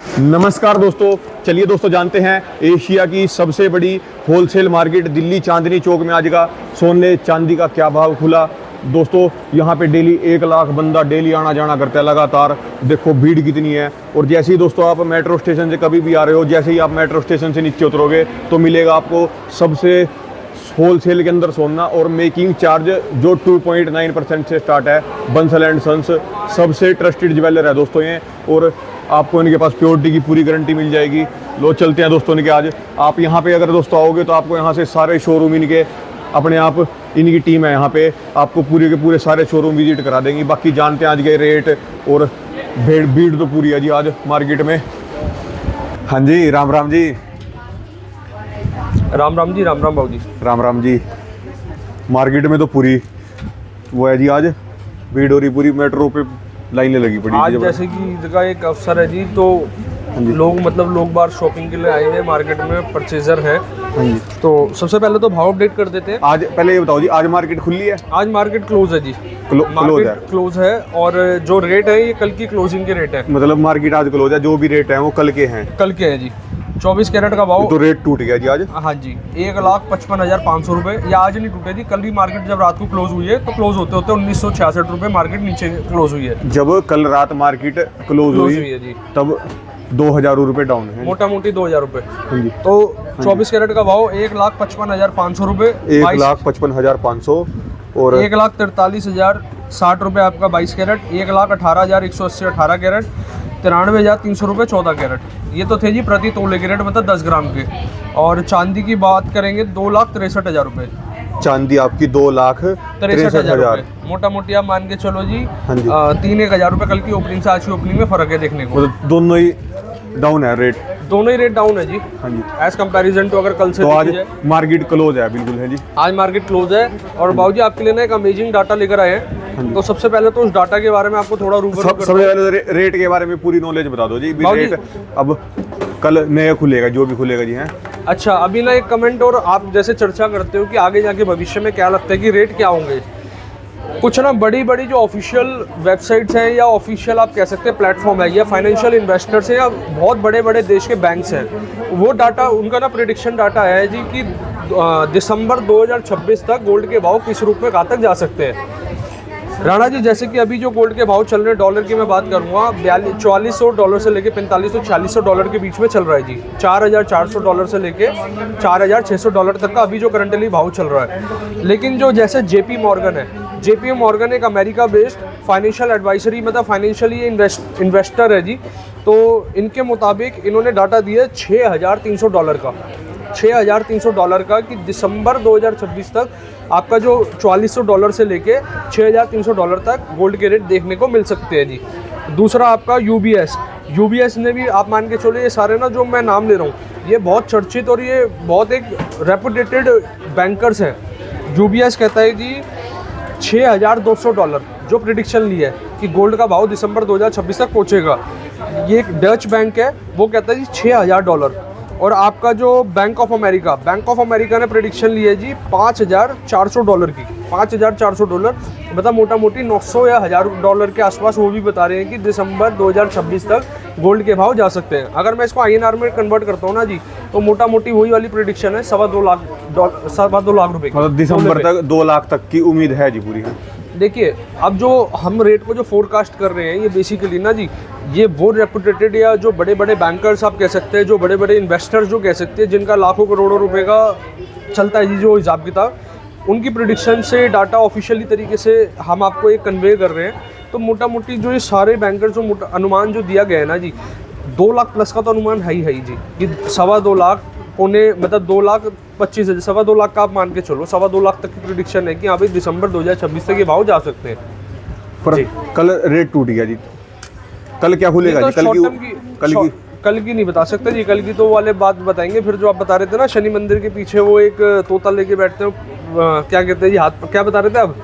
नमस्कार दोस्तों, चलिए दोस्तों जानते हैं एशिया की सबसे बड़ी होलसेल मार्केट दिल्ली चांदनी चौक में आज का सोने चांदी का क्या भाव खुला। दोस्तों यहाँ पे डेली 1 लाख बंदा डेली आना जाना करता है लगातार। देखो भीड़ कितनी है। और जैसे ही दोस्तों आप मेट्रो स्टेशन से कभी भी आ रहे हो, जैसे ही आप मेट्रो स्टेशन से नीचे उतरोगे तो मिलेगा आपको सबसे होलसेल के अंदर सोना और मेकिंग चार्ज जो 2.9% से स्टार्ट है। बंसल एंड सन्स सबसे ट्रस्टेड ज्वेलर है दोस्तों ये, और आपको इनके पास प्योरिटी की पूरी गारंटी मिल जाएगी। लो चलते हैं दोस्तों इनके। आज आप यहाँ पे अगर दोस्तों आओगे तो आपको यहाँ से सारे शोरूम इनके अपने आप इनकी टीम है यहाँ पे, आपको पूरे के पूरे सारे शोरूम विजिट करा देंगी। बाकी जानते हैं आज के रेट, और भीड़ तो पूरी है जी आज मार्केट में। हाँ जी, राम राम जी। राम राम जी, राम राम बाबू जी। राम राम जी। मार्केट में तो पूरी वो है जी, आज भीड़ हो रही पूरी, मेट्रो पे लाइनें लगी पड़ी आज जैसे कि ईद का एक अवसर है जी, तो लोग बाहर शॉपिंग के लिए आए हुए मार्केट में, परचेजर हैं। हाँ जी। तो सबसे पहले तो भाव अपडेट कर देते हैं। आज पहले ये बताओ जी, आज मार्केट खुली है? आज मार्केट क्लोज है जी। क्लोज है, और जो रेट है ये कल की क्लोजिंग के रेट है। मतलब मार्केट आज क्लोज है, जो भी रेट है वो कल के हैं। कल के हैं जी। 24 कैरेट का भाव तो रेट टूट गया जी आज। हाँ जी, 1,55,500 रुपये। ये आज नहीं टूटे जी, कल भी मार्केट जब रात को क्लोज हुई है तो क्लोज होते होते 1966 रुपये मार्केट नीचे क्लोज हुई है। जब कल रात मार्केट क्लोज हुई है जी, तब 2,000 रुपये डाउन है, मोटा मोटी 2,000 रुपये। हाँ जी। तो 24 कैरेट का भाव 1,55,500 रुपये, 1,55,500 और 1,43,060 रुपये आपका 22 कैरेट, 1,18,180 18 कैरेट, 93,300 रुपये 14 कैरेट। ये तो थे जी प्रति तोले के रेट, मतलब 10 ग्राम के। और चांदी की बात करेंगे 2,63,000 रुपये। चांदी आपकी 2,63,000। मोटा मोटी आप मान के चलो जी, हाँ जी। 3-1,000 रुपये कल की ओपनिंग से आज की ओपनिंग में फर्क है देखने को। मतलब दोनों ही डाउन है रेट? दोनों ही रेट डाउन है जी। हाँ जी। एज कंपैरिजन तो अगर कल से तो आज मार्केट क्लोज है बिल्कुल है जी। आज मार्केट क्लोज है। और बाबूजी आपके लिए ना एक अमेजिंग डाटा लेकर आए हैं। तो सबसे पहले तो उस डाटा के बारे में आपको थोड़ा रूबरू सबसे पहले रेट के बारे में पूरी नॉलेज बता दो जी। रेट अब कल नया खुलेगा, जो भी खुलेगा जी हैं। अच्छा, अभी ना एक कमेंट, और आप जैसे चर्चा करते हो कि आगे जाके भविष्य में क्या लगता है कि रेट क्या होंगे। कुछ ना बड़ी जो ऑफिशियल वेबसाइट्स हैं, या ऑफिशियल आप कह सकते हैं प्लेटफॉर्म है, या फाइनेंशियल इन्वेस्टर्स हैं, या बहुत बड़े देश के बैंक्स हैं, वो डाटा उनका ना प्रेडिक्शन डाटा है जी कि दिसंबर 2026 तक गोल्ड के भाव किस रूप में कहाँ तक जा सकते हैं। राणा जी, जैसे कि अभी जो गोल्ड के भाव चल रहे हैं, डॉलर की मैं बात करूँगा, $4,400 से लेके $45,000-46,000 के बीच में चल रहा है जी। $4,400 से लेके $4,600 तक का अभी जो करंटली भाव चल रहा है। लेकिन जो जैसे JP मॉर्गन है, JP मॉर्गन एक अमेरिका बेस्ड फाइनेंशियल एडवाइजरी, मतलब फाइनेंशियली इन्वेस्टर है जी। तो इनके मुताबिक इन्होंने डाटा दिया $6,300 का, $6,300 का, कि दिसंबर 2026 तक आपका जो $4,400 से लेके $6,300 तक गोल्ड के रेट देखने को मिल सकते हैं जी। दूसरा आपका UBS ने भी, आप मान के चलो, ये सारे ना जो मैं नाम ले रहा हूँ ये बहुत चर्चित और ये बहुत एक रेपुटेटेड बैंकर्स हैं। UBS कहता है कि $6,200 जो प्रिडिक्शन ली है कि गोल्ड का भाव दिसंबर 2026 तक पहुँचेगा। ये एक डच बैंक है, वो कहता है जी $6,000। और आपका जो बैंक ऑफ अमेरिका ने प्रेडिक्शन ली है जी $5,400 की, $5,400, मतलब मोटा मोटी 900 या $1,000 के आसपास। वो भी बता रहे हैं कि दिसंबर 2026 तक गोल्ड के भाव जा सकते हैं। अगर मैं इसको INR में कन्वर्ट करता हूँ ना जी, तो मोटा मोटी वही वाली प्रेडिक्शन है, $2.25 लाख रुपए की। मतलब दिसंबर तक 2 लाख तक की उम्मीद है जी पूरी। देखिए, अब जो हम रेट को जो फोरकास्ट कर रहे हैं, ये बेसिकली ना जी, ये वो रेपुटेटेड या जो बड़े बैंकर्स आप कह सकते हैं, जो बड़े इन्वेस्टर्स जो कह सकते हैं, जिनका लाखों करोड़ों रुपए का चलता है जी जो हिसाब किताब, उनकी प्रेडिक्शन से डाटा ऑफिशियली तरीके से हम आपको एक कन्वे कर रहे हैं। तो मोटा मोटी जो ये सारे बैंकर्स जो अनुमान जो दिया गया है ना जी, 2 लाख प्लस का तो अनुमान है ही जी, कि 2.25 लाख मतलब 2,25,000, 2.25 लाख का आप मान के चलो, 2.25 लाख तक की प्रेडिक्शन है कि यहाँ पे दिसंबर 2026 तक ये भाव जा सकते हैं। पर कल रेट टूट गया जी, कल क्या खुलेगा जी? कल की नहीं बता सकते जी, कल की तो वाले बात बताएंगे। फिर जो आप बता रहे थे ना, शनि मंदिर के पीछे वो एक तोता लेके बैठते हैं, क्या कहते हैं जी, हाथ क्या बता रहे थे अब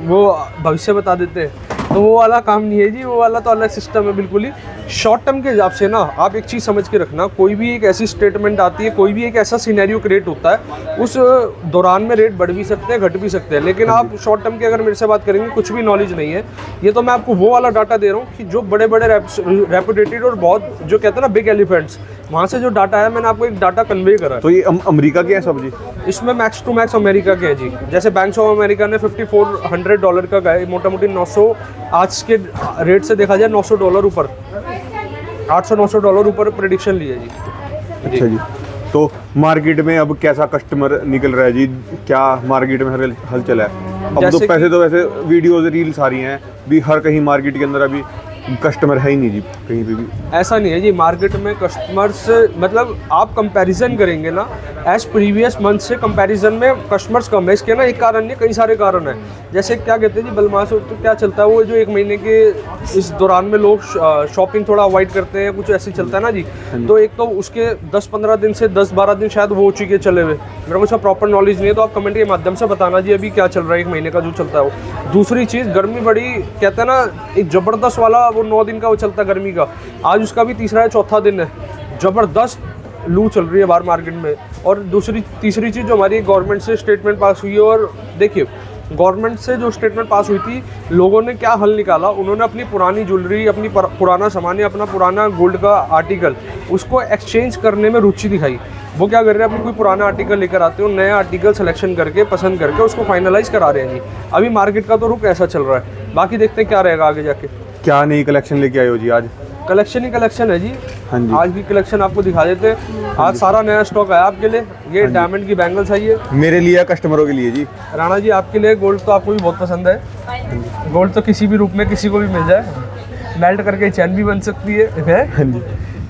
वो भविष्य बता देते हैं। तो वो वाला काम नहीं है जी, वो वाला तो अलग सिस्टम है बिल्कुल ही। शॉर्ट टर्म के हिसाब से ना आप एक चीज़ समझ के रखना, कोई भी एक ऐसी स्टेटमेंट आती है, कोई भी एक ऐसा सिनेरियो क्रिएट होता है, उस दौरान में रेट बढ़ भी सकते हैं, घट भी सकते हैं। लेकिन आप शॉर्ट टर्म की अगर मेरे से बात करेंगे, कुछ भी नॉलेज नहीं है, ये तो मैं आपको वो वाला डाटा दे रहा हूँ कि जो बड़े बड़े रेपुटेटेड और बहुत जो कहते हैं ना बिग एलिफेंट्स, वहाँ से जो डाटा है मैंने आपको एक डाटा कन्वे करा है। तो ये अमेरिका के हैं सब जी? इसमें मैक्स टू मैक्स अमेरिका के है जी। जैसे बैंक ऑफ अमेरिका ने $5400 का गए, मोटा मोटी 900, आज के रेट से देखा जाए $900 ऊपर, $800-900 ऊपर प्रेडिक्शन लिए जी। अच्छा जी। तो मार्केट में अब कैसा कस्टमर निकल रहा है जी? क्या मार्केट में हलचल है? अब तो पैसे तो वैसे वीडियोज रील्स आ रही हैं भी, हर कहीं मार्केट के अंदर अभी कस्टमर है ही नहीं जी कहीं पे भी। ऐसा नहीं है जी, मार्केट में कस्टमर्स मतलब आप कंपैरिजन करेंगे ना एज प्रीवियस मंथ से, कंपैरिजन में कस्टमर्स कम है। इसके ना एक कारण नहीं, कई सारे कारण हैं। जैसे क्या कहते हैं जी, बलमास तो क्या चलता है वो जो 1 महीने के इस दौरान में लोग शॉपिंग थोड़ा अवॉइड करते हैं, कुछ ऐसे चलता है ना जी। तो एक तो उसके 10-15 दिन से 10-12 दिन शायद वो चीज़ें चले हुए, मेरे को उसका प्रॉपर नॉलेज नहीं है, तो आप कमेंट के माध्यम से बताना जी अभी क्या चल रहा है 1 महीने का जो चलता है वो। दूसरी चीज़, गर्मी बड़ी कहते हैं ना, एक ज़बरदस्त वाला वो 9 दिन का वो चलता है गर्मी का, आज उसका भी तीसरा या चौथा दिन है, ज़बरदस्त लू चल रही है बाहर मार्केट में। और तीसरी चीज़ जो हमारी गवर्नमेंट से स्टेटमेंट पास हुई है, और देखिए गवर्नमेंट से जो स्टेटमेंट पास हुई थी, लोगों ने क्या हल निकाला, उन्होंने अपनी पुरानी ज्वेलरी, अपनी पुराना सामान या अपना पुराना गोल्ड का आर्टिकल, उसको एक्सचेंज करने में रुचि दिखाई। वो क्या कर रहे हैं, अपनी कोई पुराना आर्टिकल लेकर आते हो, नया आर्टिकल सिलेक्शन करके पसंद करके उसको फाइनलाइज करा रहे हैं जी। अभी मार्केट का तो रुख ऐसा चल रहा है, बाकी देखते हैं क्या रहेगा आगे जाके। क्या नई कलेक्शन लेके आए हो जी आज? कलेक्शन ही कलेक्शन है जी। हाँ जी। आज की कलेक्शन आपको दिखा देते हैं। आज सारा नया स्टॉक है आपके लिए। ये डायमंड की बैंगल्स आई है मेरे लिए, कस्टमरों के लिए जी। राणा जी आपके लिए। गोल्ड तो आपको भी बहुत पसंद है, गोल्ड तो किसी भी रूप में किसी को भी मिल जाए, मेल्ट करके चैन भी बन सकती है। हाँ जी।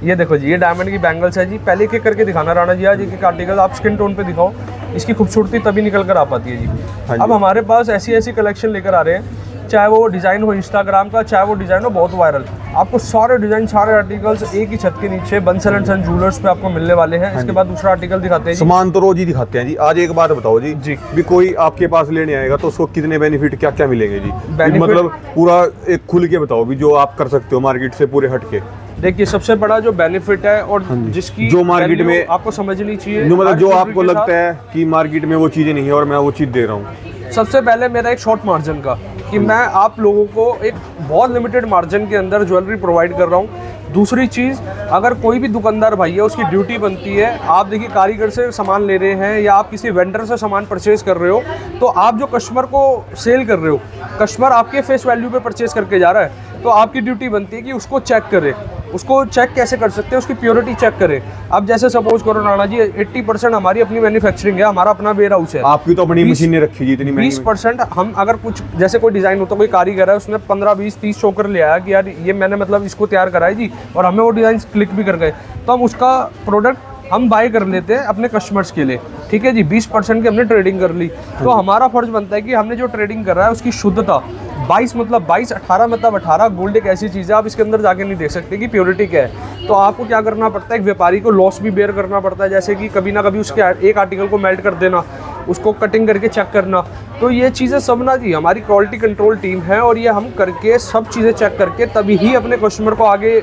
ये देखो जी, ये डायमंड की बैंगल्स है जी। पहले एक एक करके दिखाना राणा जी, आज एक एक आर्टिकल आप स्किन टोन पे दिखाओ, इसकी खूबसूरती तभी निकल कर आ पाती है जी। अब हमारे पास ऐसी ऐसी कलेक्शन लेकर आ रहे हैं, चाहे वो डिज़ाइन हो इंस्टाग्राम का, चाहे वो डिज़ाइन हो बहुत वायरल, आपको सारे डिज़ाइन, सारे आर्टिकल्स एक ही छत के नीचे बंसल एंड सन ज्वेलर्स पे आपको मिलने वाले हैं। इसके बाद दूसरा आर्टिकल दिखाते हैं जी। सामान तो रोज ही दिखाते हैं जी। आज एक बात बताओ जी, भी कोई आपके पास लेने आएगा तो उसको कितने बेनिफिट, क्या क्या मिलेंगे जी? मतलब पूरा एक खुल के बताओ भी, जो आप कर सकते हो मार्केट से पूरे हट के। देखिए सबसे बड़ा जो बेनिफिट है और जिसकी जो मार्केट में आपको समझनी चाहिए, मतलब जो आपको लगता है कि मार्केट में वो चीज़ें नहीं है और मैं वो चीज़ दे रहा हूँ। सबसे पहले मेरा एक शॉर्ट मार्जिन का, कि मैं आप लोगों को एक बहुत लिमिटेड मार्जिन के अंदर ज्वेलरी प्रोवाइड कर रहा हूँ। दूसरी चीज़, अगर कोई भी दुकानदार भाई है, उसकी ड्यूटी बनती है, आप देखिए कारीगर से सामान ले रहे हैं या आप किसी वेंडर से सामान परचेज कर रहे हो, तो आप जो कस्टमर को सेल कर रहे हो, कस्टमर आपके फेस वैल्यू पे परचेज करके जा रहा है, तो आपकी ड्यूटी बनती है कि उसको चेक करें। उसको चेक कैसे कर सकते हैं, उसकी प्योरिटी चेक करें। अब जैसे सपोज करो राणा जी, 80% हमारी अपनी मैन्युफैक्चरिंग है, हमारा अपना वेयर हाउस है। आपकी तो अपनी मशीनें रखी जी इतनी। 20% हम अगर कुछ जैसे कोई डिज़ाइन होता है, कोई कारीगर है, उसने 15-20-30 चोकर ले आया कि यार ये मैंने मतलब इसको तैयार करा है जी, और हमें वो डिज़ाइन क्लिक भी कर गए, तो हम उसका प्रोडक्ट हम बाय कर लेते हैं अपने कस्टमर्स के लिए। ठीक है जी, 20% की हमने ट्रेडिंग कर ली, तो हमारा फर्ज बनता है कि हमने जो ट्रेडिंग कर रहा है उसकी शुद्धता 22 मतलब 22, 18 मतलब 18। गोल्ड एक ऐसी चीज़ है, आप इसके अंदर जाके नहीं देख सकते कि प्योरिटी क्या है। तो आपको क्या करना पड़ता है, एक व्यापारी को लॉस भी बेयर करना पड़ता है, जैसे कि कभी ना कभी उसके एक आर्टिकल को मेल्ट कर देना, उसको कटिंग करके चेक करना। तो ये चीज़ें सब ना जी हमारी क्वालिटी कंट्रोल टीम है, और ये हम करके सब चीज़ें चेक करके तभी ही अपने कस्टमर को आगे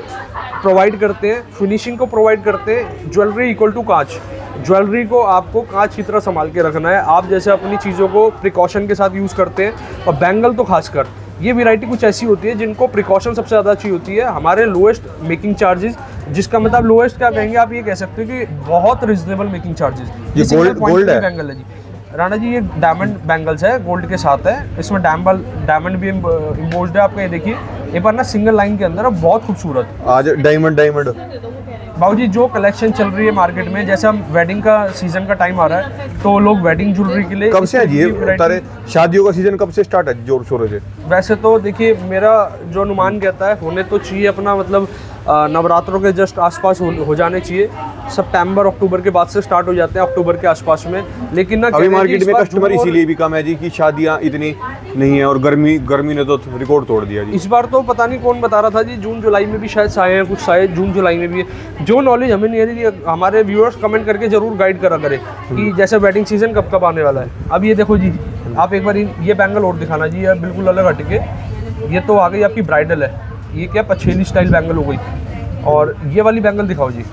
प्रोवाइड करते हैं, फिनिशिंग को प्रोवाइड करते हैं। ज्वेलरी इक्वल टू कांच, ज्वेलरी को आपको कांच की तरह संभाल के रखना है। आप जैसे अपनी चीज़ों को प्रिकॉशन के साथ यूज़ करते हैं, और बैंगल तो खासकर ये वैरायटी कुछ ऐसी होती है जिनको प्रिकॉशन सबसे ज़्यादा अच्छी होती है। हमारे लोएस्ट मेकिंग चार्जेस, जिसका मतलब लोएस्ट क्या कहेंगे आप, ये कह सकते हो कि बहुत रिजनेबल मेकिंग चार्जेस। ये गोल्ड है बैंगल है जी राणा जी, ये डायमंड बैंगल्स है, गोल्ड के साथ है। इसमें डायमंड भी इम्पोज्ड है। आपका ये देखिए, ये पर ना सिंगल लाइन के अंदर है, बहुत खूबसूरत। आज डायमंड बाबूजी जो कलेक्शन चल रही है मार्केट में, जैसे हम वेडिंग का सीजन का टाइम आ रहा है, तो लोग वेडिंग ज्वेलरी के लिए कब से है ये तारे, शादियों का सीजन कब से स्टार्ट है जोर शोरों से? वैसे तो देखिए मेरा जो अनुमान कहता है, होने तो चाहिए अपना मतलब नवरात्रों के जस्ट आसपास हो जाने चाहिए। सितंबर अक्टूबर के बाद से स्टार्ट हो जाते हैं, अक्टूबर के आसपास में। लेकिन ना अभी मार्केट में कस्टमर इसीलिए भी कम है जी कि शादियां इतनी नहीं है, और गर्मी ने तो रिकॉर्ड तोड़ दिया जी। इस बार तो पता नहीं कौन बता रहा था जी, जून जुलाई में भी शायद साए हैं, कुछ साए जून जुलाई में भी है। जो नॉलेज हमें नहीं है जी, हमारे व्यूअर्स कमेंट करके जरूर गाइड करा करें कि जैसे वेडिंग सीजन कब कब आने वाला है। अब ये देखो जी, आप एक बार ये बैंगल और दिखाना जी, ये बिल्कुल अलग हटके। ये तो आ गई आपकी ब्राइडल है, ये क्या पछेली स्टाइल बैंगल हो गई। और ये वाली बैंगल दिखाओ जी,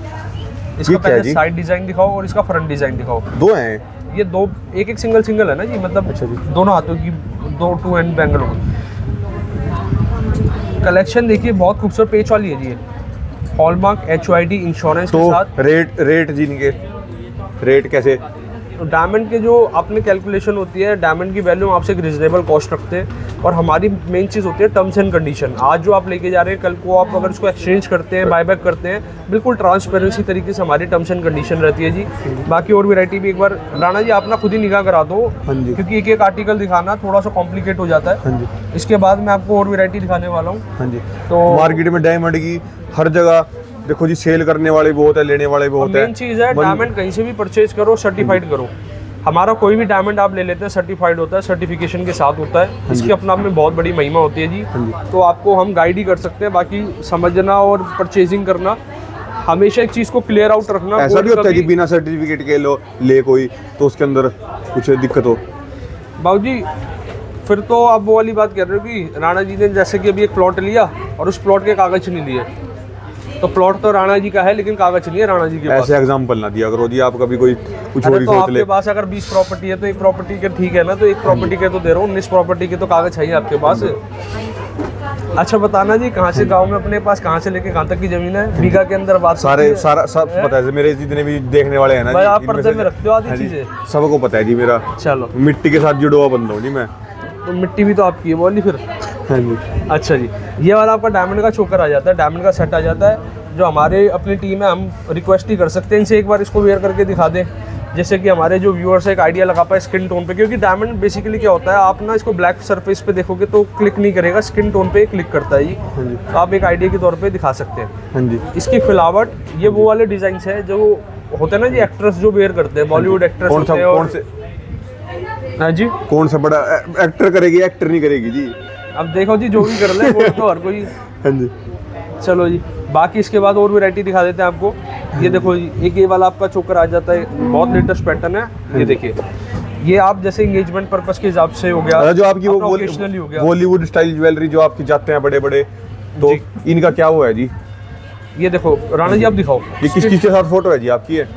इसका क्या है पहले जी? साइड डिज़ाइन दिखाओ और इसका फ्रंट डिज़ाइन दिखाओ। दो हैं ये दो, एक एक सिंगल सिंगल है ना जी, मतलब अच्छा जी। दोनों हाथों की दो टू एंड बैंगल हो गई। कलेक्शन देखिए बहुत खूबसूरत पेच वाली है जी, ये हॉलमार्क HYD इंश्योरेंस के तो साथ। रेट जी इनके रेट कैसे? डायमंड के जो अपने कैलकुलेशन होती है, डायमंड की वैल्यू आपसे एक रिजनेबल कॉस्ट रखते हैं, और हमारी मेन चीज़ होती है टर्म्स एंड कंडीशन। आज जो आप लेके जा रहे हैं, कल को आप अगर इसको एक्सचेंज करते हैं, बायबैक करते हैं, बिल्कुल ट्रांसपेरेंसी तरीके से हमारी टर्म्स एंड कंडीशन रहती है जी। बाकी और वैरायटी भी एक बार राणा जी आप ना खुद ही निगाह करा दो, हाँ जी। क्योंकि एक एक आर्टिकल दिखाना थोड़ा सा कॉम्प्लिकेट हो जाता है। हाँ जी। इसके बाद मैं आपको और वैरायटी दिखाने वाला हूँ। हाँ जी। तो मार्केट में डायमंड की हर जगह देखो जी, सेल करने वाले बहुत है, लेने वाले बहुत है। मेन चीज़ है डायमंड कहीं से भी परचेज करो, सर्टिफाइड करो। हमारा कोई भी डायमंड आप ले लेते हैं सर्टिफाइड होता है, सर्टिफिकेशन के साथ होता है। इसकी अपना आप में बहुत बड़ी महिमा होती है जी। तो आपको हम गाइड ही कर सकते हैं, बाकी समझना और परचेजिंग करना, हमेशा एक चीज़ को क्लियर आउट रखना। ऐसा भी होता है कि बिना सर्टिफिकेट के ले कोई, तो उसके अंदर कुछ दिक्कत हो? बाबू जी फिर तो आप वो वाली बात कर रहे हो कि राणा जी ने जैसे कि अभी एक प्लॉट लिया और उस प्लॉट के कागज नहीं लिए, तो प्लॉट तो राणा जी का है लेकिन कागज नहीं है राणा जी के पास। ऐसे एग्जांपल ना दिया करो जी, आप कभी कोई कुछ और अरे ही तो सोच ले। आपके पास अगर 20 प्रॉपर्टी है तो एक प्रॉपर्टी के ठीक है ना, तो एक प्रॉपर्टी के तो दे रहा हूँ, 19 प्रॉपर्टी के तो कागज है ही आपके पास। अच्छा बताना जी, कहाँ से गांव में अपने पास कहाँ से लेके कहाँ तक की जमीन है? बीघा के अंदर बात सारे सारा सब पता है मेरे जितने भी देखने वाले हैं ना भाई, जी, आप इनमें पर्दे से- में रखते हो आधी हाँ जी, चीजें। सबको पता है जी मेरा। चलो, मिट्टी के साथ जुड़ा हुआ बंदा हूँ जी मैं। तो मिट्टी भी तो आपकी है, बोली फिर। हाँ जी। अच्छा जी, ये वाला आपका डायमंड का चोकर आ जाता है, डायमंड का सेट आ जाता है, जो हमारे अपनी टीम है, हम रिक्वेस्ट ही कर सकते हैं इनसे एक बार इसको वेयर करके दिखा दें, जैसे कि हमारे जो व्यूअर्स है एक आइडिया लगा पाए स्किन टोन पे। क्योंकि डायमंड बेसिकली क्या होता है, आप ना इसको ब्लैक सरफेस पे देखोगे तो क्लिक नहीं करेगा, स्किन टोन पे क्लिक करता है जी। तो आप एक आइडिया के तौर पे दिखा सकते हैं। हाँ जी। इसकी फिलावट, ये वो वाले डिजाइन है जो होते हैं ना जी, एक्ट्रेस जो वेयर करते हैं, बॉलीवुड एक्ट्रेस कौन सा होते हैं। कौन से हाँ जी, कौन सा बड़ा एक्टर करेगी, एक्टर नहीं करेगी जी। अब देखो जी, जो भी कर ले वो तो हर कोई। हाँ जी। चलो जी, बाकी इसके बाद और वैरायटी दिखा देते हैं आपको। ये देखो जी, एक ये वाला आपका चोकर आ जाता है, बहुत लेटेस्ट पैटर्न है। ये देखिए, ये आप जैसे एंगेजमेंट पर्पस के हिसाब से हो गया, जो आपकी वो ओकेशनली हो गया। बॉलीवुड स्टाइल ज्वेलरी जो आपकी जाते हैं बड़े बड़े, तो इनका क्या हुआ है जी? ये देखो राणा जी, आप दिखाओ ये किस किस के साथ फोटो है जी आपकी? है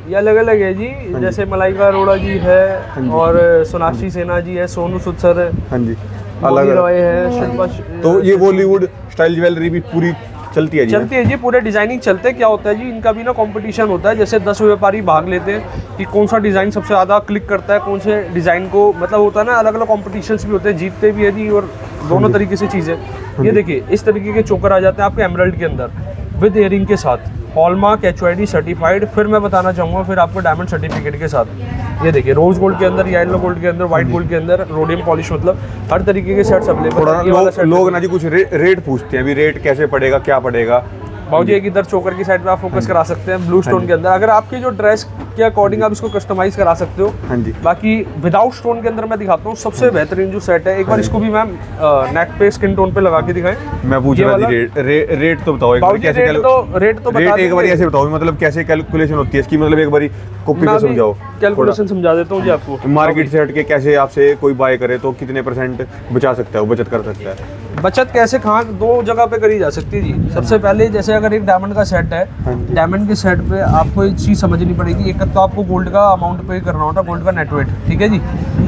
ये अलग अलग है जी, जैसे मलाइका अरोड़ा जी है और सोनाक्षी सिन्हा जी है, सोनू सूद सर है, हाँ जी, अलग अलग रॉय है, शिल्पा तो ये बॉलीवुड स्टाइल ज्वेलरी भी पूरी चलती है जी? चलती है जी, पूरे डिजाइनिंग चलते हैं। क्या होता है जी, इनका भी ना कंपटीशन होता है, जैसे 10 व्यापारी भाग लेते हैं कि कौन सा डिज़ाइन सबसे ज़्यादा क्लिक करता है, कौन से डिज़ाइन को, मतलब होता है ना, अलग अलग कॉम्पिटिशन्स भी होते हैं, जीतते भी है जी, और दोनों तरीके से चीज़ें। ये देखिए, इस तरीके के चोकर आ जाते हैं आपके एमराल्ड के अंदर विद इयरिंग के साथ, हॉलमार्क HYD सर्टिफाइड। फिर मैं बताना चाहूँगा फिर आपको डायमंड सर्टिफिकेट के साथ। ये देखिए, रोज गोल्ड के अंदर, येलो गोल्ड के अंदर, व्हाइट गोल्ड के अंदर, रोडियम पॉलिश, मतलब हर तरीके के सेट्स अवेलेबल थोड़ा है। लोग ना जी कुछ रेट पूछते हैं, अभी रेट कैसे पड़ेगा, क्या पड़ेगा? बाबूजी एक इधर चोकर की साइड पे आप फोकस करा सकते हैं, ब्लू स्टोन के अंदर, अगर आपकी जो ड्रेस के अकॉर्डिंग आप इसको कस्टमाइज करा सकते हो। हाँ जी। बाकी विदाउट स्टोन के अंदर मैं दिखाता हूँ सबसे बेहतरीन जो सेट है, एक बार इसको भी मैम नेक पे स्किन टोन पे लगा के दिखाएं। मैं पूछ रहा था रेट तो बताओ एक बार, कैसे रेट तो बता एक बार ऐसे बताओ, मतलब कैसे कैलकुलेशन होती है इसकी, मतलब एक बार कॉपी में समझाओ। कैलकुलेशन समझा देता हूँ जी आपको। मार्केट से हट के कैसे आपसे कोई बाय करे तो कितने % बचा सकता है, वो बचत कर सकता है? बचत कैसे, कहाँ, दो जगह पे करी जा सकती है जी। सबसे पहले जैसे अगर एक डायमंड का सेट है, डायमंड के सेट पे आपको एक चीज़ समझनी पड़ेगी, एक तो आपको गोल्ड का अमाउंट पे करना होता है, गोल्ड का नेट वेट, ठीक है जी।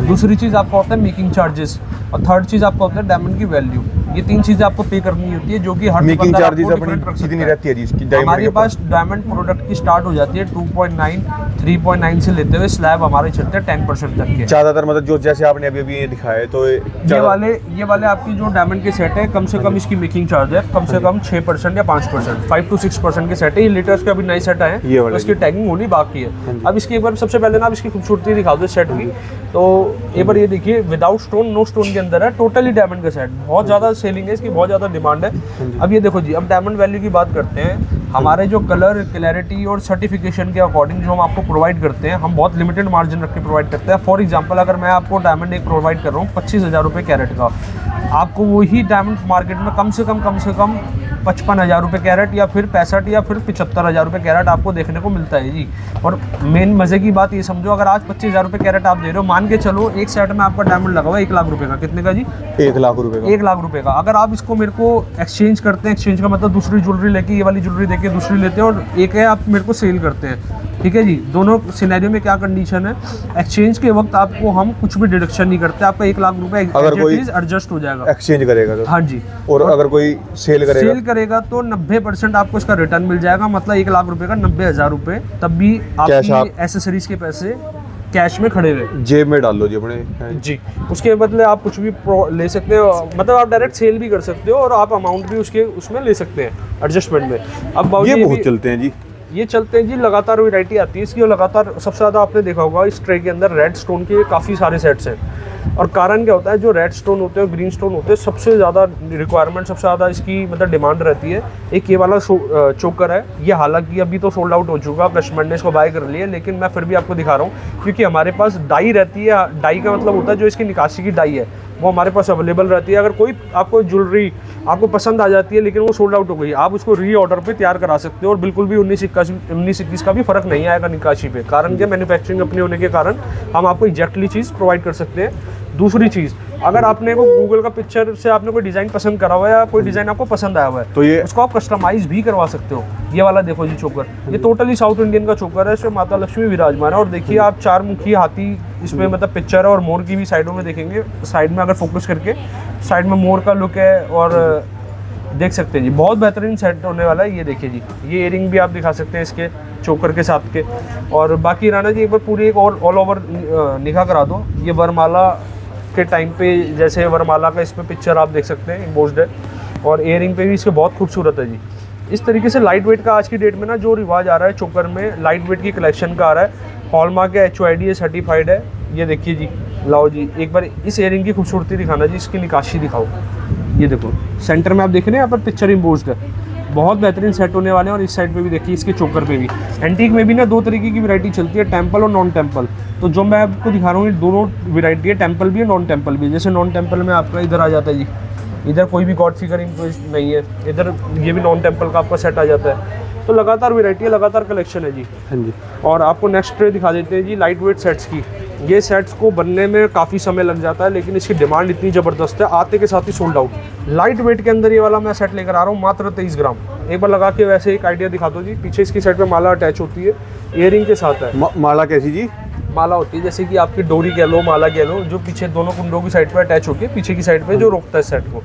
दूसरी चीज़ आपका होता है मेकिंग चार्जेस, और थर्ड चीज़ आपका होता है डायमंड की वैल्यू। ये 3 चीज़ें आपको पे करनी होती है, जो कि हर मेकिंग दुकानदार चार्जेस आपको अपनी different रख सकता कितनी है। रहती है जी इसकी? डायमंड हमारे के पास डायमंड प्रोडक्ट की स्टार्ट हो जाती है 2.9, 3.9 से लेते हुए स्लैब हमारे चलते हैं 10% तक के। ज़्यादातर मतलब जो जैसे आपने अभी अभी ये दिखाया है, तो ये वाले आपकी जो डायमंड के सेट है, कम से कम इसकी मेकिंग चार्ज है कम से कम 6% या 5%, 5 to 6% के सेट है। ये लेटेस्ट के अभी नए सेट आए हैं, तो इसकी टैगिंग होनी बाकी है। अब इसकी एक बार सबसे पहले ना आप इसकी खूबसूरती दिखा दो सेट की। तो एक बार ये देखिए, विदाउट स्टोन, नो स्टोन के अंदर है, टोटली डायमंड का सेट, बहुत ज़्यादा सेलिंग है इसकी, बहुत ज़्यादा डिमांड है। अब ये देखो जी, अब डायमंड वैल्यू की बात करते हैं। हमारे जो कलर, क्लैरिटी और सर्टिफिकेशन के अकॉर्डिंग जो हम आपको प्रोवाइड करते हैं, हम बहुत लिमिटेड मार्जिन रख के प्रोवाइड करते हैं। फॉर एग्जांपल, अगर मैं आपको डायमंड एक प्रोवाइड कर रहा हूँ 25,000 रुपये कैरेट का, आपको वही डायमंड मार्केट में कम से कम 55,000 रुपये कैरेट या फिर 65 या फिर 75,000 रुपये कैरेट आपको देखने को मिलता है जी। और मेन मज़े की बात ये समझो, अगर आज 25,000 रुपये कैरेट आप दे रहे हो, मान के चलो एक सेट में आपका डायमंड लगा हुआ है 1 लाख रुपये का। कितने का जी? 1 लाख रुपए का। 1 लाख रुपये का। अगर आप इसको मेरे को एक्सचेंज करते हैं, एक्सचेंज का मतलब दूसरी ज्वेलरी लेके, ये वाली ज्वेलरी देके दूसरी लेते हैं, और एक है आप मेरे को सेल करते हैं, ठीक है जी। दोनों सिनेरियो में क्या कंडीशन है, एक्सचेंज के वक्त आपको हम कुछ भी डिडक्शन नहीं करते, आपका 1 लाख रुपए अगर कोई एडजस्ट हो जाएगा एक्सचेंज करेगा तो। हाँ जी। और अगर कोई सेल करेगा तो 90% आपको इसका रिटर्न मिल जाएगा, मतलब 1 लाख रुपए का 90,000 रुपए, तब भी आपकी एसेसरीज के पैसे कैश में खड़े हुए जेब में डाल लो जी अपने जी। उसके बदले आप कुछ भी ले सकते हो, मतलब आप डायरेक्ट सेल भी कर सकते हो और आप अमाउंट भी उसमें ले सकते हैं एडजस्टमेंट में। अब ये बहुत चलते हैं जी, ये चलते हैं जी, लगातार वैरायटी आती है इसकी। और लगातार सबसे ज़्यादा आपने देखा होगा इस ट्रे के अंदर रेड स्टोन के काफ़ी सारे सेट्स हैं। और कारण क्या होता है, जो रेड स्टोन होते हैं, ग्रीन स्टोन होते हैं, सबसे ज़्यादा रिक्वायरमेंट, सबसे ज़्यादा इसकी मतलब डिमांड रहती है। एक ये वाला चोकर है, ये हालांकि अभी तो सोल्ड आउट हो चुका, कस्टमर ने इसको बाय कर लिया, लेकिन मैं फिर भी आपको दिखा रहा हूँ क्योंकि हमारे पास डाई रहती है। डाई का मतलब होता है जो इसकी निकासी की डाई है वो हमारे पास अवेलेबल रहती है। अगर कोई आपको ज्वेलरी आपको पसंद आ जाती है लेकिन वो सोल्ड आउट हो गई, आप उसको री ऑर्डर पे तैयार करा सकते हो और बिल्कुल भी 19-21 का भी फ़र्क नहीं आएगा निकासी पे। कारण क्या, मैन्युफैक्चरिंग अपनी होने के कारण हम आपको एग्जैक्टली चीज़ प्रोवाइड कर सकते हैं। दूसरी चीज़, अगर आपने को गूगल का पिक्चर से आपने कोई डिज़ाइन पसंद करा हुआ है या कोई डिज़ाइन आपको पसंद आया हुआ है तो ये उसको आप कस्टमाइज़ भी करवा सकते हो। ये वाला देखो जी चोकर, ये टोटली साउथ इंडियन का चोकर है, इसमें माता लक्ष्मी विराजमान है। और देखिए आप 4 मुखी हाथी इसमें मतलब पिक्चर है, और मोर की भी साइडों में देखेंगे, साइड में अगर फोकस करके साइड में मोर का लुक है, और देख सकते हैं जी बहुत बेहतरीन सेट होने वाला है। ये देखिए जी, ये इयरिंग भी आप दिखा सकते हैं इसके चोकर के साथ के। और बाकी राणा जी एक बार पूरी एक और ऑल ओवर निगाह करा दो। ये वरमाला के टाइम पे, जैसे वरमाला का इसमें पिक्चर आप देख सकते हैं इम्पोज्ड है, और इयरिंग पे भी इसके बहुत खूबसूरत है जी। इस तरीके से लाइट वेट का आज की डेट में ना जो रिवाज आ रहा है चोकर में, लाइट वेट की कलेक्शन का आ रहा है। हॉलमार्क है, HOIDA सर्टिफाइड है। ये देखिए जी, लाओ जी एक बार इस इयरिंग की खूबसूरती दिखाना जी, इसकी निकाशी दिखाओ। ये देखो सेंटर में आप देख रहे हैं यहाँ पर पिक्चर इम्पोज्ड है, बहुत बेहतरीन सेट होने वाले हैं। और इस साइड पे भी देखिए इसके चोकर पे भी एंटीक में भी ना 2 तरीके की वैरायटी चलती है, टेम्पल और नॉन टेम्पल। तो जो मैं आपको दिखा रहा हूँ ये दोनों वैरायटी है, टेम्पल भी है नॉन टेम्पल भी। जैसे नॉन टेम्पल में आपका इधर आ जाता है जी, इधर कोई भी गॉड फिगर नहीं है, इधर ये भी नॉन टेम्पल का आपका सेट आ जाता है। तो लगातार वैरायटी है, लगातार कलेक्शन है जी। हाँ जी। और आपको नेक्स्ट ट्रे दिखा देते हैं जी लाइट वेट सेट्स की। ये सेट्स को बनने में काफ़ी समय लग जाता है, लेकिन इसकी डिमांड इतनी ज़बरदस्त है, आते के साथ ही सोल्ड आउट। लाइट वेट के अंदर ये वाला मैं सेट लेकर आ रहा हूँ मात्र 23 ग्राम। एक बार लगा के वैसे एक आइडिया दिखा दो जी। पीछे इसकी साइड पे माला अटैच होती है, इयरिंग के साथ है। माला कैसी जी? माला होती है जैसे कि आपकी डोरी कह लो, माला कह लो, जो पीछे दोनों कुंडों की साइड पे अटैच होती है, पीछे की साइड पे जो रोकता है सेट को।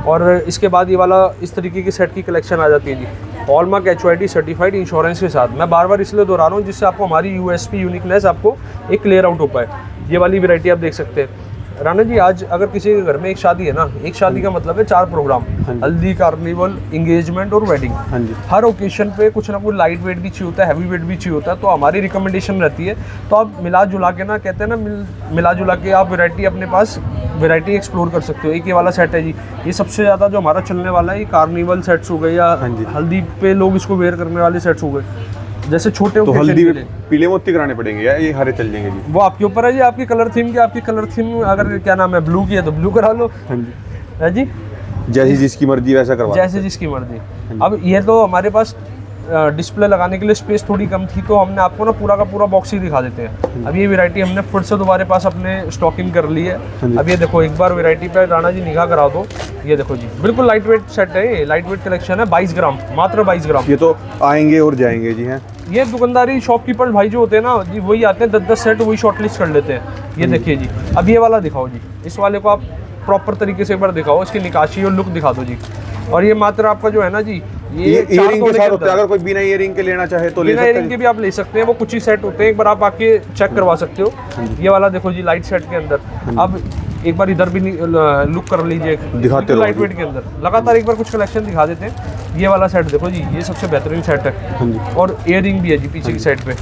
और इसके बाद ये वाला इस तरीके की सेट की कलेक्शन आ जाती है जी, हॉलमार्क HOID सर्टिफाइड इंश्योरेंस के साथ। मैं बार बार इसलिए दोहरा रहा हूँ जिससे आपको हमारी USP यूनिकनेस आपको एक क्लियर आउट हो पाए। ये वाली वैरायटी आप देख सकते हैं। राणा जी आज अगर किसी के घर में एक शादी है ना, एक शादी का मतलब है 4 प्रोग्राम, हल्दी, कार्निवल, इंगेजमेंट और वेडिंग। हाँ जी। हर ओकेशन पे कुछ ना कुछ लाइट वेट भी चाहिए होता है, हैवी वेट भी चाहिए होता है। तो हमारी रिकमेंडेशन रहती है, तो आप मिला जुला के ना, कहते हैं ना मिला जुला के आप वैरायटी अपने पास वैरायटी एक्सप्लोर कर सकते हो। एक ये वाला सेट है जी, ये सबसे ज़्यादा जो हमारा चलने वाला है, ये कार्निवल सेट्स हो गए या हल्दी पे लोग इसको वेयर करने वाले सेट्स हो गए। जैसे छोटे तो हल्दी पीले मोती कराने पड़ेंगे या ये हरे चल जाएंगे जी? वो आपके ऊपर है जी, आपकी कलर थीम की। आपकी कलर थीम अगर क्या नाम है ब्लू की है तो ब्लू करा लो। हाँ जी। है जी, जैसी जिसकी मर्जी वैसा करवा, जैसे जिसकी मर्जी। अब ये तो हमारे पास डिस्प्ले लगाने के लिए स्पेस थोड़ी कम थी, तो हमने आपको ना पूरा का पूरा बॉक्स ही दिखा देते हैं। अब ये वैरायटी हमने फिर से दोबारा पास अपने स्टॉकिंग कर ली है। अब ये देखो एक बार वैरायटी पे राणा जी निगाह करा दो। ये देखो जी बिल्कुल लाइट वेट सेट है, ये लाइट वेट कलेक्शन है, 22 ग्राम, मात्र 22 ग्राम। ये तो आएंगे और जाएंगे जी हैं। ये दुकानदारी शॉपकीपर भाई जो होते हैं ना जी, वही आते हैं 10-10 सेट वही शॉर्टलिस्ट कर लेते हैं। ये देखिए जी, अब ये वाला दिखाओ जी, इस वाले को आप प्रॉपर तरीके से एक बार दिखाओ, इसकी निकाशी और लुक दिखा दो जी। और ये मात्र आपका जो है ना जी, ये इयरिंग के साथ होता है। अगर कोई बिना इयरिंग के लेना चाहे तो ले सकते हैं। इयरिंग के भी आप ले सकते हैं, वो कुछ ही सेट होते हैं, एक बार आप आके चेक करवा सकते हो। ये वाला देखो जी लाइट सेट के अंदर। अब एक बार इधर भी लुक कर लीजिए, दिखाते लाइट वेट के अंदर लगातार एक बार कुछ कलेक्शन दिखा देते हैं। ये वाला सेट देखो जी, ये सबसे बेहतरीन सेट है। और इयरिंग भी है जी पीछे की साइड पे,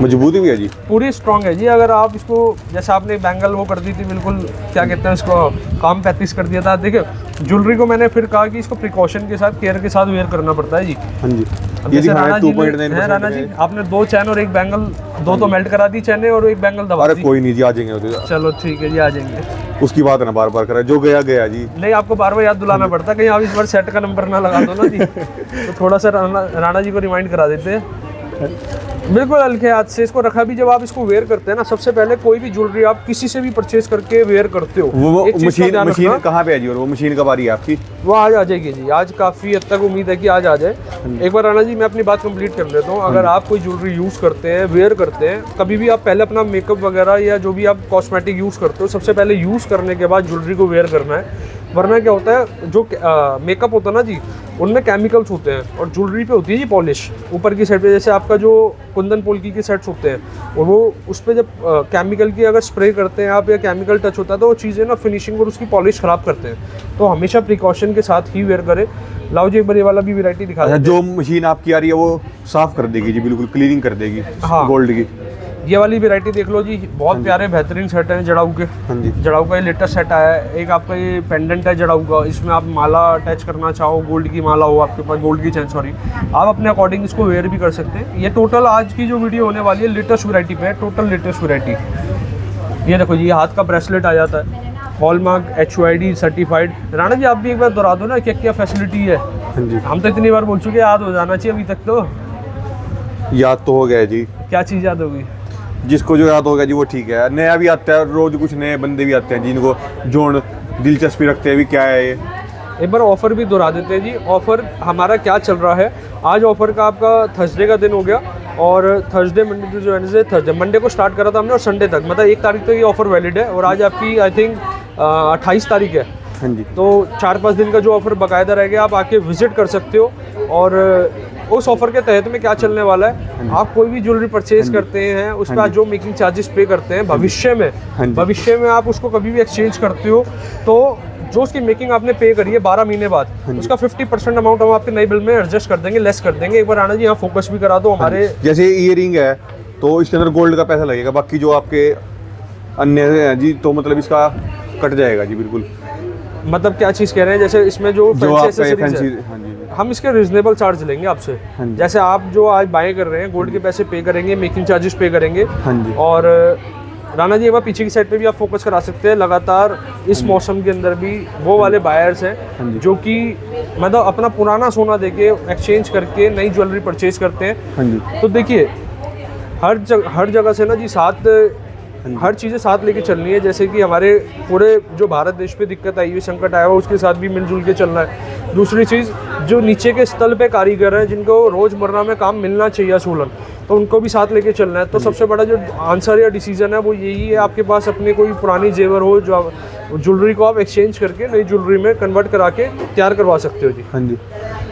मजबूती भी है जी, पूरी स्ट्रॉन्ग है जी। अगर आप इसको जैसे आपने बैंगल वो कर दी थी बिल्कुल, क्या कहते हैं इसको, काम 35 कर दिया था। देखिए ज्वेलरी को मैंने फिर कहा कि इसको प्रिकॉशन के साथ, केयर के साथ वेयर करना पड़ता है जी। हाँ जी। ये राणा जी आपने 2 चैन और 1 बैंगल, 2 तो मेल्ट करा दी चैने और 1 बैंगल दबा दी। कोई नहीं जी, आ जाएंगे। चलो ठीक है जी, आ जाएंगे। उसकी बात ना बार बार करें, जो गया गया जी। नहीं, आपको बार बार याद दिलाना पड़ता, कहीं आप इस बार सेट का नंबर ना लगा दो ना जी। तो थोड़ा सा राणा जी को रिमाइंड करा देते हैं। बिल्कुल हल्के हाथ से इसको रखा भी। जब आप इसको वेयर करते हैं ना, सबसे पहले कोई भी ज्वेलरी आप किसी से भी परचेज करके वेयर करते हो, वो एक चीज़ का ध्यान मशीन रखना। कहाँ पे है जी, और वो मशीन कब आ रही है आपकी? वो आज आ जाएगी जी, आज काफ़ी हद तक उम्मीद है कि आज आ जाए। एक बार राणा जी मैं अपनी बात कंप्लीट कर लेता हूँ। अगर आप कोई ज्वेलरी यूज़ करते हैं, वेयर करते हैं, कभी भी आप पहले अपना मेकअप वगैरह या जो भी आप कॉस्मेटिक यूज़ करते हो, सबसे पहले यूज़ करने के बाद ज्वेलरी को वेयर करना है। वरना क्या होता है, जो मेकअप होता है ना जी, उनमें केमिकल्स होते हैं, और ज्वेलरी पे होती है जी पॉलिश ऊपर की साइड पे। जैसे आपका जो कुंदन पोल्की के सेट्स होते हैं, और वो उस पर जब केमिकल की अगर स्प्रे करते हैं आप या केमिकल टच होता है, तो वो चीज़ें ना फिनिशिंग और उसकी पॉलिश ख़राब करते हैं। तो हमेशा प्रिकॉशन के साथ ही वेयर करें। लाओ जी एक बार ये वाला भी वैरायटी दिखा अच्छा, देते हैं। जो मशीन आपकी आ रही है वो साफ कर देगी जी, बिल्कुल क्लीनिंग कर देगी। हाँ। गोल्ड की। ये वाली वैरायटी देख लो जी, बहुत प्यारे बेहतरीन सेट हैं जड़ाऊ के। हाँ जी। जड़ाऊ का ये लेटेस्ट सेट आया है। एक आपका ये पेंडेंट है जड़ाऊ का, इसमें आप माला अटैच करना चाहो, गोल्ड की माला हो आपके पास, गोल्ड की चैन सॉरी, आप अपने अकॉर्डिंग इसको वेयर भी कर सकते हैं। ये टोटल आज की जो वीडियो होने वाली है लेटेस्ट वैरायटी पे है, टोटल लेटेस्ट वैरायटी। ये देखो जी, ये हाथ का ब्रेसलेट आ जाता है, hallmark HUID certified. Rana ji आप भी एक बार दोहरा दो ना क्या क्या फैसिलिटी है। हाँ जी। हम तो इतनी बार बोल चुके, याद हो जाना चाहिए अभी तक तो। याद तो हो गया जी, क्या चीज़ याद होगी? जिसको जो याद होगा जी वो ठीक है। नया भी आता है, रोज कुछ नए बंदे भी आते हैं जिनको जोड़ दिलचस्पी रखते हैं भी क्या है ये। एक बार ऑफ़र भी दोहरा देते हैं जी। ऑफ़र हमारा क्या चल रहा है आज? ऑफ़र का आपका थर्सडे का दिन हो गया, और Thursday, Monday, Tuesday, Wednesday, Thursday, Monday को स्टार्ट करा था हमने, और संडे तक, मतलब 1 तारीख तक ये ऑफ़र वैलिड है। और आज आपकी आई थिंक 28 तारीख है। हाँ जी। तो 4-5 दिन का जो ऑफ़र बाकायदा रहेगा, आप आके विजिट कर सकते हो। और उस ऑफ़र के तहत में क्या चलने वाला है, आप कोई भी ज्वेलरी परचेज करते हैं, उस पर जो मेकिंग चार्जेस पे करते हैं, भविष्य में आप उसको कभी भी एक्सचेंज करते हो, तो जो उसकी मेकिंग आपने पे करी है 12 महीने बाद, उसका 50% अमाउंट हम आपके नए बिल में एडजस्ट कर देंगे, लेस कर देंगे। एक बार राणा जी यहाँ फोकस भी करा दो हमारे। जैसे ईयरिंग है तो इसके अंदर गोल्ड का पैसा लगेगा, बाकी जो आपके अन्य हैं जी तो मतलब इसका कट जाएगा जी बिल्कुल। मतलब क्या चीज़ कह रहे हैं? जैसे इसमें जो जो फैंसी आपका ये एक्सेसरीज फैंसी, है, हाँ जी, हम इसके रिजनेबल चार्ज लेंगे आपसे। हाँ जी। जैसे आप जो आज बाय कर रहे हैं, गोल्ड के पैसे पे करेंगे, मेकिंग चार्जेस पे करेंगे। हाँ जी। और राणा जी एक बार पीछे की साइड पे भी आप फोकस करा सकते हैं। लगातार इस मौसम के अंदर भी वो वाले बायर्स हैं जो कि मतलब अपना पुराना सोना देके एक्सचेंज करके नई ज्वेलरी परचेज करते हैं। हाँ जी। तो देखिए हर जगह से ना जी साथ हर चीज़ें साथ लेके चलनी है। जैसे कि हमारे पूरे जो भारत देश पे दिक्कत आई हुई, संकट आया हुआ, उसके साथ भी मिलजुल के चलना है। दूसरी चीज़, जो नीचे के स्तर पे कारीगर हैं जिनको रोज़मर्रा में काम मिलना चाहिए असूलन, तो उनको भी साथ लेके चलना है। तो सबसे बड़ा जो आंसर या डिसीजन है वो यही है, आपके पास अपने कोई पुरानी जेवर हो, जो ज्वेलरी को आप एक्सचेंज करके नई ज्वेलरी में कन्वर्ट करा के तैयार करवा सकते हो जी। हाँ जी,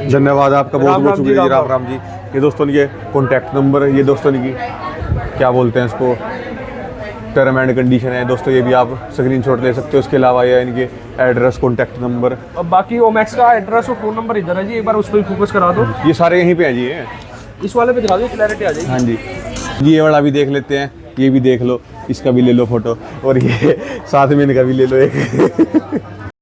धन्यवाद आपका, बहुत बहुत शुक्रिया जी। राम राम जी। ये दोस्तों ने ये कॉन्टैक्ट नंबर, ये दोस्तों ने की क्या बोलते हैं इसको, टर्म एंड कंडीशन है दोस्तों, ये भी आप स्क्रीनशॉट ले सकते हो। उसके अलावा ये इनके एड्रेस, कॉन्टैक्ट नंबर, अब बाकी ओमैक्स का एड्रेस और फ़ोन नंबर इधर है जी, एक बार उस पर फोकस करा दो। ये सारे यहीं पे हैं जी। इस वाले पे दिखा दो, क्लैरिटी आ जाएगी। हाँ जी, ये वाला भी देख लेते हैं, ये भी देख लो, इसका भी ले लो फोटो, और ये साथ में इनका भी ले लो एक।